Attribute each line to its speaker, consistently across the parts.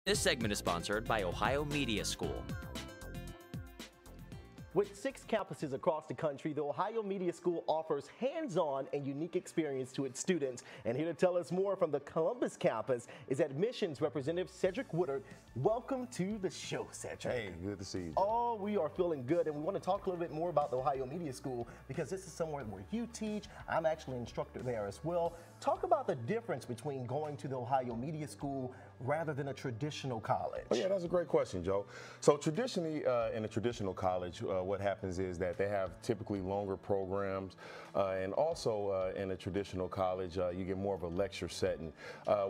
Speaker 1: This segment is sponsored by Ohio Media School.
Speaker 2: With 6 campuses across the country, the Ohio Media School offers hands-on and unique experience to its students. And here to tell us more from the Columbus campus is Admissions Representative Cedric Woodard. Welcome to the show, Cedric.
Speaker 3: Hey, good to see you.
Speaker 2: Oh, we are feeling good, and we want to talk a little bit more about the Ohio Media School because this is somewhere where you teach. I'm actually an instructor there as well. Talk about the difference between going to the Ohio Media School rather than a traditional college.
Speaker 3: Oh, yeah, that's a great question, Joe. So traditionally, in a traditional college, what happens is that they have typically longer programs, and also in a traditional college, you get more of a lecture setting.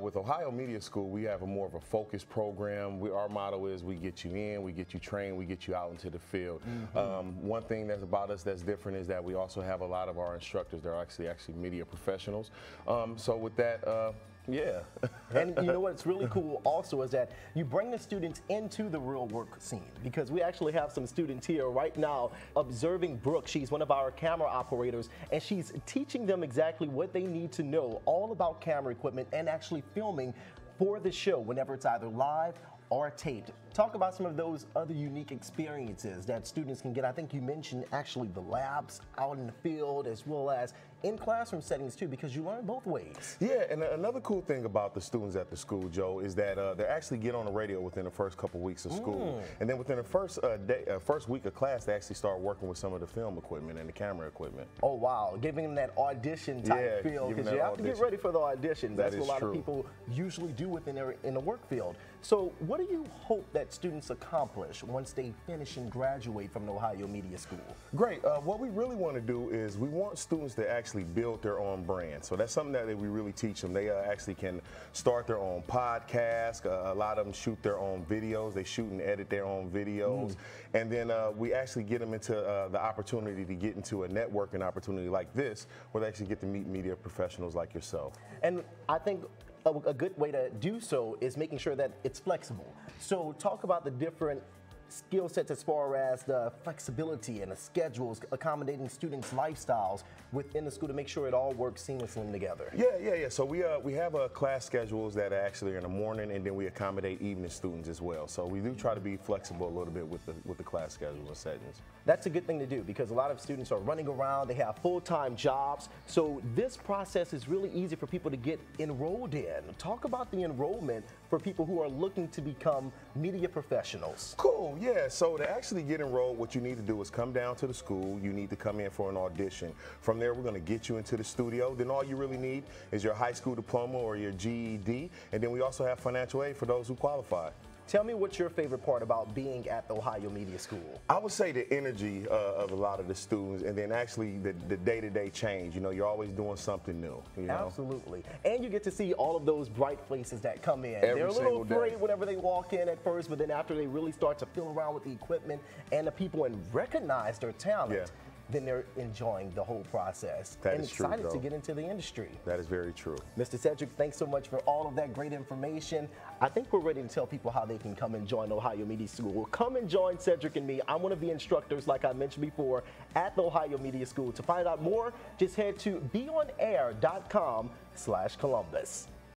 Speaker 3: With Ohio Media School, we have more of a focused program. Our motto is we get you in, we get you trained, we get you out into the field. One thing that's about us that's different is that we also have a lot of our instructors that are actually media professionals. So with that, yeah.
Speaker 2: And you know what's really cool also is that you bring the students into the real work scene, because we actually have some students here right now observing Brooke. She's one of our camera operators, and she's teaching them exactly what they need to know all about camera equipment and actually filming for the show whenever it's either live or taped. Talk about some of those other unique experiences that students can get. I think you mentioned actually the labs out in the field as well as in classroom settings too, because you learn both ways.
Speaker 3: Yeah, and another cool thing about the students at the school, Joe, is that they actually get on the radio within the first couple weeks of school. And then within the first week of class, they actually start working with some of the film equipment and the camera equipment.
Speaker 2: Oh, wow. Giving them that audition type feel, because you have to get ready for the auditions. That's what a lot of people usually do in the work field. So what do you hope that students accomplish once they finish and graduate from the Ohio Media School?
Speaker 3: Great. What we really want to do is we want students to actually build their own brand. So that's something that we really teach them. They actually can start their own podcast. A lot of them shoot their own videos. They shoot and edit their own videos. And then we actually get them into the opportunity to get into a networking opportunity like this, where they actually get to meet media professionals like yourself.
Speaker 2: And I think a good way to do so is making sure that it's flexible. So talk about the different skill sets as far as the flexibility and the schedules, accommodating students' lifestyles within the school to make sure it all works seamlessly together.
Speaker 3: Yeah. So we have class schedules that are actually in the morning, and then we accommodate evening students as well. So we do try to be flexible a little bit with the class schedule and settings.
Speaker 2: That's a good thing to do, because a lot of students are running around, they have full-time jobs. So this process is really easy for people to get enrolled in. Talk about the enrollment for people who are looking to become media professionals.
Speaker 3: Cool. Yeah, so to actually get enrolled, what you need to do is come down to the school. You need to come in for an audition. From there, we're going to get you into the studio. Then all you really need is your high school diploma or your GED. And then we also have financial aid for those who qualify.
Speaker 2: Tell me what's your favorite part about being at the Ohio Media School?
Speaker 3: I would say the energy of a lot of the students, and then actually the day-to-day change. You know, you're always doing something new. You know?
Speaker 2: Absolutely. And you get to see all of those bright faces that come in.
Speaker 3: They're
Speaker 2: a little afraid whenever they walk in at first, but then after they really start to feel around with the equipment and the people and recognize their talent, then they're enjoying the whole process and excited to get into the industry.
Speaker 3: That is very true.
Speaker 2: Mr. Cedric, thanks so much for all of that great information. I think we're ready to tell people how they can come and join Ohio Media School. Well, come and join Cedric and me. I'm one of the instructors, like I mentioned before, at the Ohio Media School. To find out more, just head to beonair.com/Columbus.